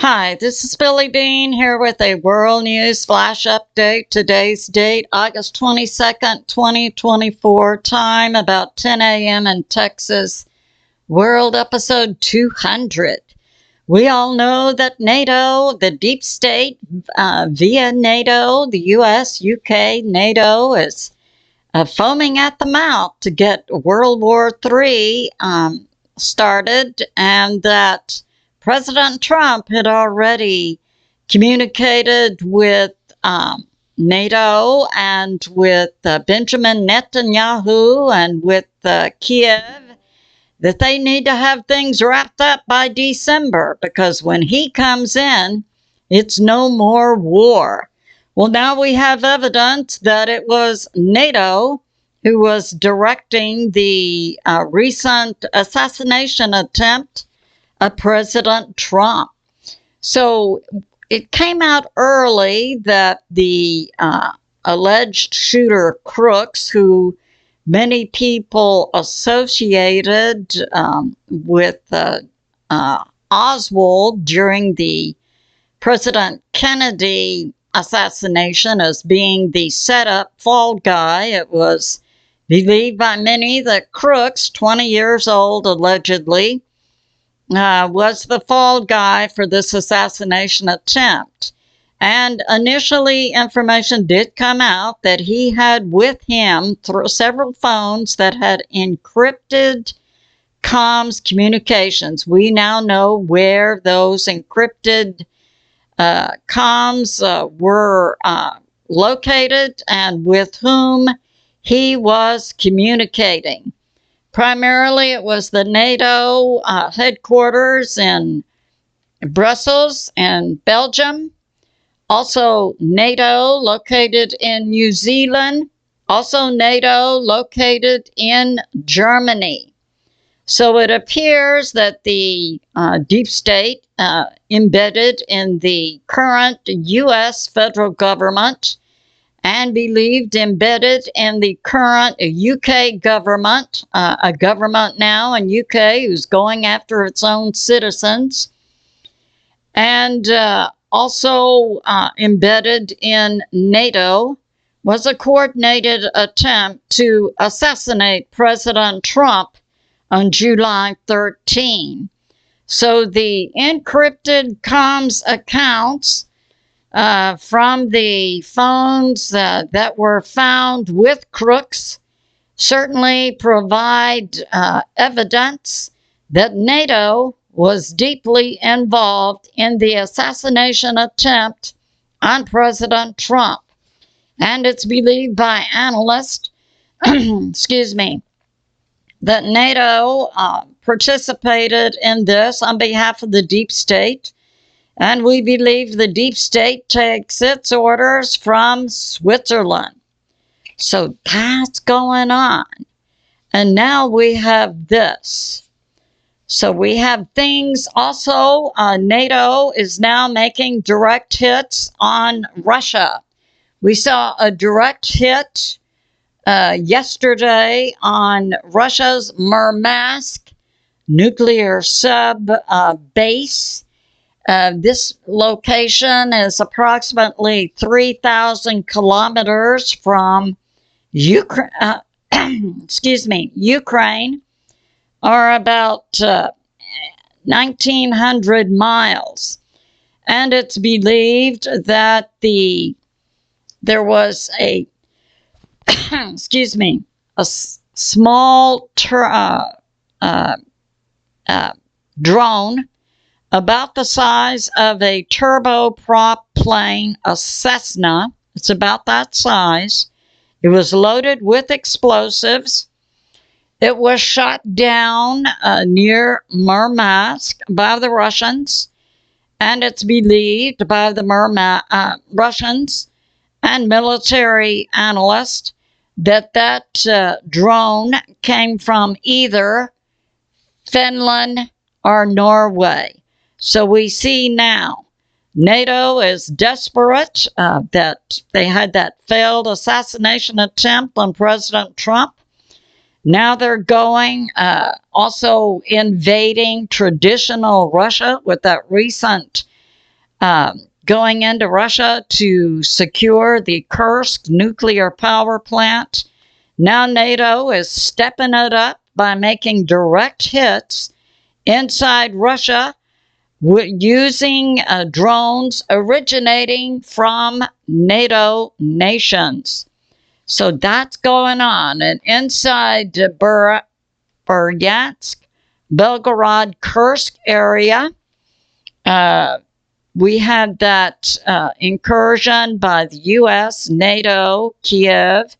Hi, this is Billie Beene here with a World News Flash Update. Today's date, August 22nd, 2024, time about 10 a.m. in Texas. World episode 200. We all know that NATO, the deep state, via NATO, the US, UK, NATO is foaming at the mouth to get World War III started, and that President Trump had already communicated with NATO and with Benjamin Netanyahu and with Kiev that they need to have things wrapped up by December, because when he comes in, it's no more war. Well, now we have evidence that it was NATO who was directing the recent assassination attempt of President Trump. So it came out early that the alleged shooter Crooks, who many people associated with Oswald during the President Kennedy assassination as being the setup fall guy. It was believed by many that Crooks, 20 years old allegedly, was the fall guy for this assassination attempt. And initially, information did come out that he had with him several phones that had encrypted comms communications. We now know where those encrypted comms were located and with whom he was communicating. Primarily, it was the NATO headquarters in Brussels and Belgium. Also, NATO located in New Zealand. Also, NATO located in Germany. So it appears that the deep state embedded in the current U.S. federal government and believed embedded in the current UK government, a government now in UK who's going after its own citizens, and also embedded in NATO, was a coordinated attempt to assassinate President Trump on July 13. So the encrypted comms accounts from the phones that were found with Crooks certainly provide evidence that NATO was deeply involved in the assassination attempt on President Trump. And it's believed by analysts, excuse me, that NATO participated in this on behalf of the deep state. And we believe the deep state takes its orders from Switzerland. So that's going on. And now we have this. So we have things also, NATO is now making direct hits on Russia. We saw a direct hit yesterday on Russia's Murmansk nuclear sub base. This location is approximately 3,000 kilometers from Ukraine, or about 1,900 miles. And it's believed that there was a, a small drone about the size of a turboprop plane, a Cessna. It's about that size. It was loaded with explosives. It was shot down near Murmansk by the Russians, and it's believed by the Russians and military analysts that drone came from either Finland or Norway. So we see now NATO is desperate that they had that failed assassination attempt on President Trump. Now they're going, also invading traditional Russia with that recent going into Russia to secure the Kursk nuclear power plant. Now NATO is stepping it up by making direct hits inside Russia using drones originating from NATO nations. So that's going on. And inside Bryansk, Belgorod, Kursk area, we had that incursion by the U.S., NATO, Kiev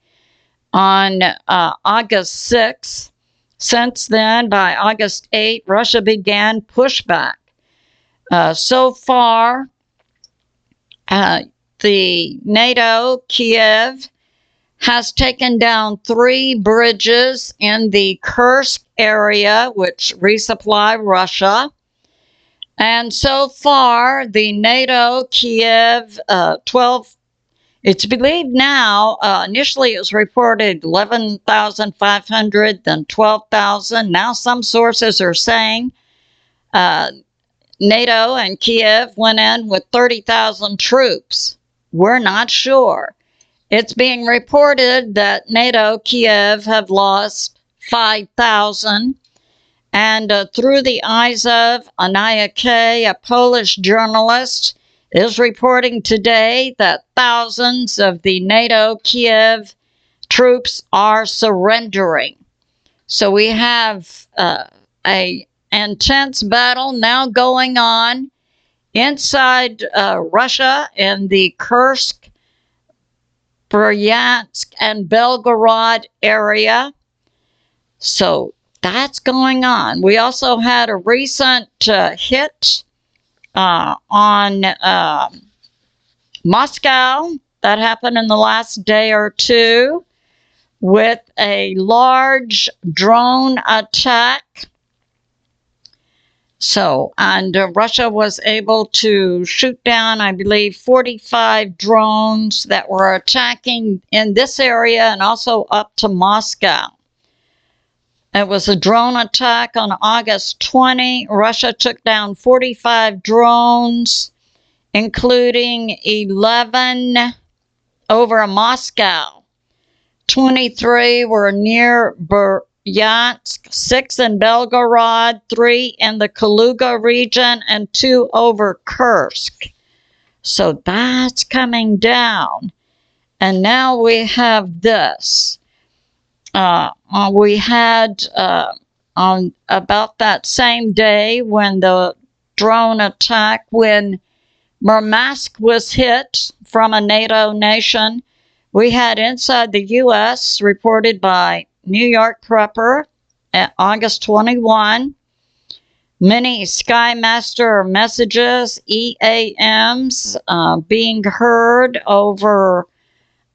on August 6th. Since then, by August 8th, Russia began pushback. So far, the NATO, Kiev, has taken down 3 bridges in the Kursk area, which resupply Russia. And so far, the NATO, Kiev, 12, it's believed now, initially it was reported 11,500, then 12,000. Now some sources are saying NATO and Kiev went in with 30,000 troops. We're not sure. It's being reported that NATO, Kiev have lost 5,000. And through the eyes of ANIA K, a Polish journalist, is reporting today that thousands of the NATO Kiev troops are surrendering. So we have a intense battle now going on inside Russia in the Kursk, Bryansk, and Belgorod area. So that's going on. We also had a recent hit on Moscow that happened in the last day or two with a large drone attack. So, and Russia was able to shoot down, I believe, 45 drones that were attacking in this area and also up to Moscow. It was a drone attack on August 20. Russia took down 45 drones, including 11 over Moscow. 23 were near Bryansk, 6 in Belgorod, 3 in the Kaluga region, and 2 over Kursk. So that's coming down. And now we have this. We had on about that same day when the drone attack, when Murmansk was hit from a NATO nation, we had inside the U.S. reported by New York Prepper at August 21, many Skymaster messages, EAMs, being heard over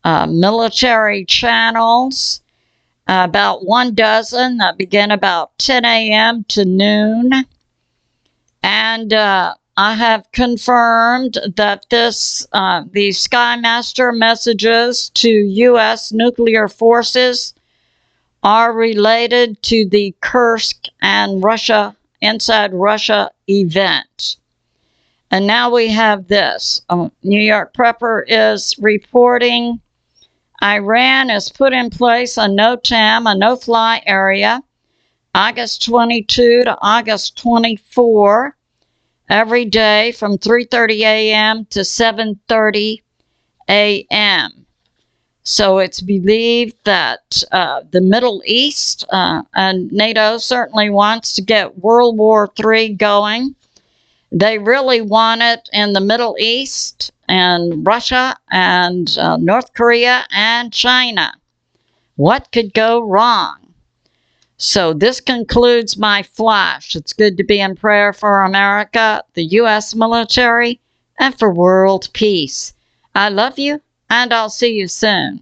military channels. About 1 dozen that began about 10 a.m. to noon. And I have confirmed that the Skymaster messages to U.S. nuclear forces are related to the Kursk and Russia, inside Russia event. And now we have this. New York Prepper is reporting Iran has put in place a NOTAM, a no-fly area, August 22 to August 24, every day from 3:30 a.m. to 7:30 a.m. So it's believed that the Middle East, and NATO certainly wants to get World War III going. They really want it in the Middle East and Russia and North Korea and China. What could go wrong? So this concludes my flash. It's good to be in prayer for America, the U.S. military, and for world peace. I love you, and I'll see you soon.